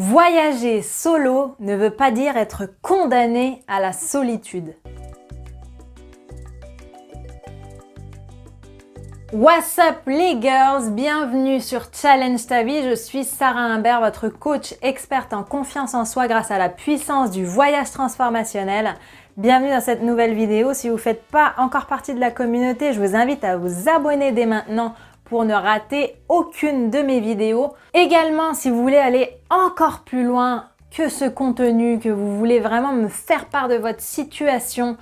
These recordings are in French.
Voyager solo ne veut pas dire être condamné à la solitude. What's up les girls, bienvenue sur Challenge ta vie, je suis Sarah Imbert, votre coach experte en confiance en soi grâce à la puissance du voyage transformationnel. Bienvenue dans cette nouvelle vidéo. Si vous ne faites pas encore partie de la communauté, je vous invite à vous abonner dès maintenant pour ne rater aucune de mes vidéos. Également, si vous voulez aller encore plus loin que ce contenu, que vous voulez vraiment me faire part de votre situation,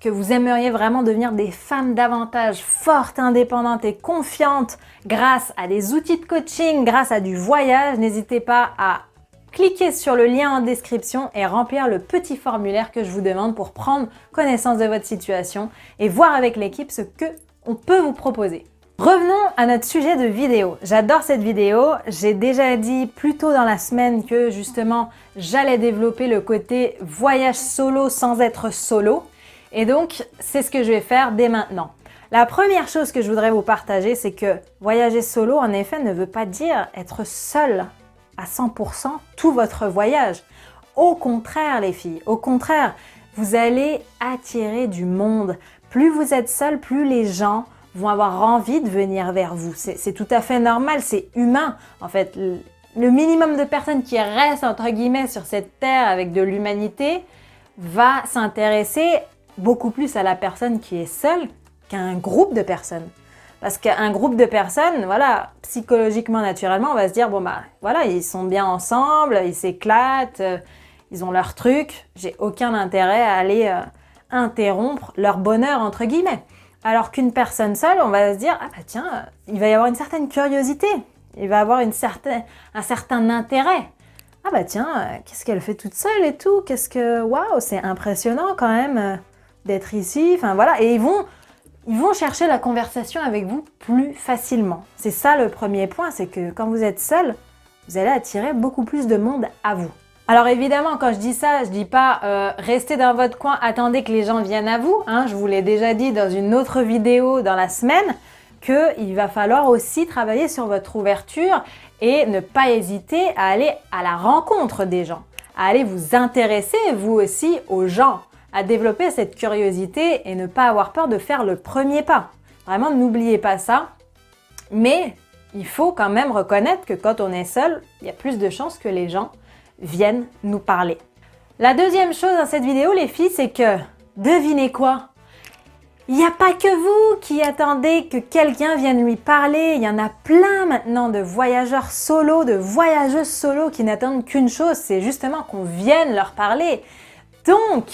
que vous aimeriez vraiment devenir des femmes davantage fortes, indépendantes et confiantes grâce à des outils de coaching, grâce à du voyage, n'hésitez pas à cliquer sur le lien en description et remplir le petit formulaire que je vous demande pour prendre connaissance de votre situation et voir avec l'équipe ce qu'on peut vous proposer. Revenons à notre sujet de vidéo. J'adore cette vidéo. J'ai déjà dit plus tôt dans la semaine que justement j'allais développer le côté voyage solo sans être solo. Et donc, c'est ce que je vais faire dès maintenant. La première chose que je voudrais vous partager, c'est que voyager solo, en effet, ne veut pas dire être seul à 100% tout votre voyage. Au contraire, les filles, au contraire, vous allez attirer du monde. Plus vous êtes seul, plus les gens vont avoir envie de venir vers vous. C'est tout à fait normal, c'est humain. En fait, le minimum de personnes qui restent, entre guillemets, sur cette terre avec de l'humanité va s'intéresser beaucoup plus à la personne qui est seule qu'à un groupe de personnes. Parce qu'un groupe de personnes, voilà, psychologiquement, naturellement, on va se dire, bon bah, voilà, ils sont bien ensemble, ils s'éclatent, ils ont leur truc, j'ai aucun intérêt à aller interrompre leur bonheur, entre guillemets. Alors qu'une personne seule, on va se dire, ah bah tiens, il va y avoir une certaine curiosité, il va avoir un certain intérêt. Ah bah tiens, qu'est-ce qu'elle fait toute seule et tout, waouh, c'est impressionnant quand même d'être ici, enfin voilà, et ils vont chercher la conversation avec vous plus facilement. C'est ça le premier point, c'est que quand vous êtes seul, vous allez attirer beaucoup plus de monde à vous. Alors évidemment, quand je dis ça, je dis pas restez dans votre coin, attendez que les gens viennent à vous. Hein, je vous l'ai déjà dit dans une autre vidéo dans la semaine, qu'il va falloir aussi travailler sur votre ouverture et ne pas hésiter à aller à la rencontre des gens, à aller vous intéresser vous aussi aux gens, à développer cette curiosité et ne pas avoir peur de faire le premier pas. Vraiment, n'oubliez pas ça. Mais il faut quand même reconnaître que quand on est seul, il y a plus de chances que les gens viennent nous parler. La deuxième chose dans cette vidéo, les filles, c'est que, devinez quoi? Il n'y a pas que vous qui attendez que quelqu'un vienne lui parler. Il y en a plein maintenant de voyageurs solo, de voyageuses solo qui n'attendent qu'une chose, c'est justement qu'on vienne leur parler. Donc,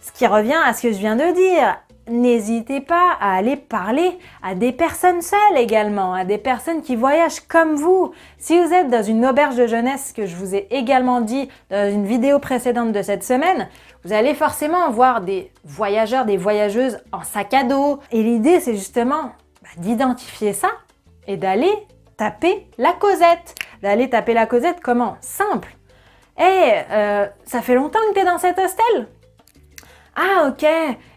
ce qui revient à ce que je viens de dire, n'hésitez pas à aller parler à des personnes seules également, à des personnes qui voyagent comme vous. Si vous êtes dans une auberge de jeunesse, que je vous ai également dit dans une vidéo précédente de cette semaine, vous allez forcément voir des voyageurs, des voyageuses en sac à dos. Et l'idée, c'est justement d'identifier ça et d'aller taper la causette. D'aller taper la causette comment? Simple. Hey, ça fait longtemps que tu es dans cet hostel? Ah ok,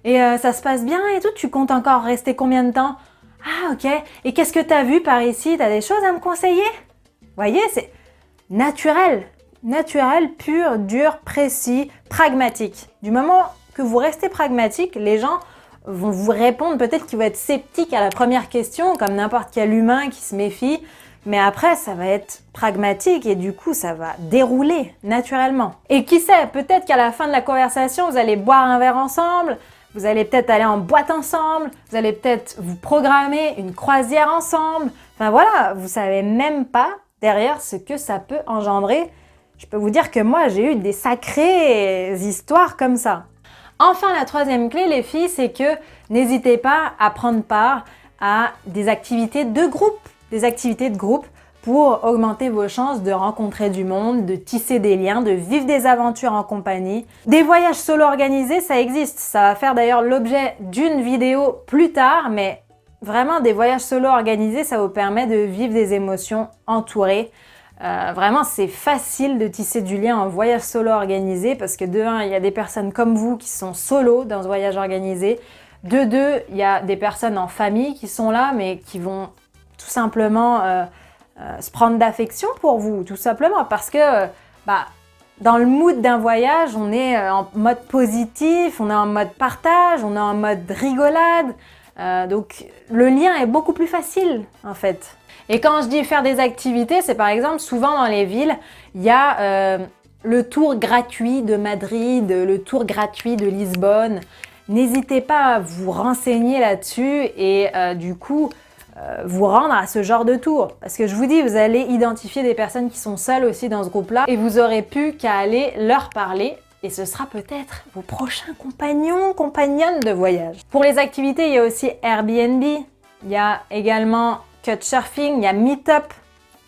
et ça se passe bien et tout, tu comptes encore rester combien de temps? Ah ok, et qu'est-ce que t'as vu par ici? T'as des choses à me conseiller? Vous voyez, c'est naturel, pur, dur, précis, pragmatique. Du moment que vous restez pragmatique, les gens vont vous répondre, peut-être qu'ils vont être sceptiques à la première question, comme n'importe quel humain qui se méfie, mais après, ça va être pragmatique et du coup, ça va dérouler naturellement. Et qui sait, peut-être qu'à la fin de la conversation, vous allez boire un verre ensemble, vous allez peut-être aller en boîte ensemble, vous allez peut-être vous programmer une croisière ensemble. Enfin voilà, vous savez même pas derrière ce que ça peut engendrer. Je peux vous dire que moi, j'ai eu des sacrées histoires comme ça. Enfin, la troisième clé, les filles, c'est que n'hésitez pas à prendre part à des activités de groupe. Des activités de groupe pour augmenter vos chances de rencontrer du monde, de tisser des liens, de vivre des aventures en compagnie. Des voyages solo organisés, ça existe. Ça va faire d'ailleurs l'objet d'une vidéo plus tard, mais vraiment des voyages solo organisés, ça vous permet de vivre des émotions entourées. Vraiment, c'est facile de tisser du lien en voyage solo organisé parce que de un, il y a des personnes comme vous qui sont solo dans ce voyage organisé. De deux, il y a des personnes en famille qui sont là, mais qui vont tout simplement se prendre d'affection pour vous, tout simplement, parce que dans le mood d'un voyage, on est en mode positif, on est en mode partage, on est en mode rigolade. Donc le lien est beaucoup plus facile en fait. Et quand je dis faire des activités, c'est par exemple souvent dans les villes, il y a le tour gratuit de Madrid, le tour gratuit de Lisbonne. N'hésitez pas à vous renseigner là-dessus et du coup vous rendre à ce genre de tour. Parce que je vous dis, vous allez identifier des personnes qui sont seules aussi dans ce groupe-là et vous aurez plus qu'à aller leur parler et ce sera peut-être vos prochains compagnons, compagnonnes de voyage. Pour les activités, il y a aussi Airbnb, il y a également Couchsurfing, il y a Meetup.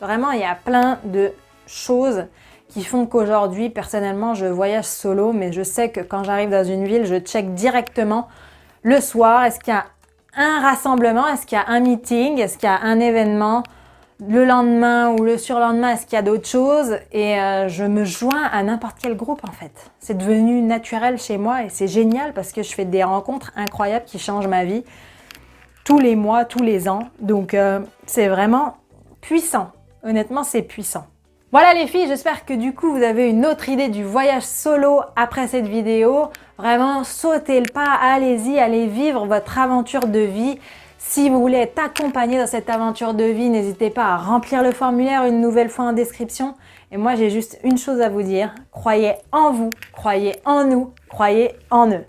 Vraiment, il y a plein de choses qui font qu'aujourd'hui, personnellement, je voyage solo, mais je sais que quand j'arrive dans une ville, je check directement le soir, est-ce qu'il y a un rassemblement, est-ce qu'il y a un meeting, est-ce qu'il y a un événement, le lendemain ou le surlendemain, est-ce qu'il y a d'autres choses et je me joins à n'importe quel groupe en fait. C'est devenu naturel chez moi et c'est génial parce que je fais des rencontres incroyables qui changent ma vie tous les mois, tous les ans. Donc c'est vraiment puissant. Honnêtement, c'est puissant. Voilà les filles, j'espère que du coup vous avez une autre idée du voyage solo après cette vidéo. Vraiment, sautez le pas, allez-y, allez vivre votre aventure de vie. Si vous voulez être accompagné dans cette aventure de vie, n'hésitez pas à remplir le formulaire une nouvelle fois en description. Et moi, j'ai juste une chose à vous dire, croyez en vous, croyez en nous, croyez en eux.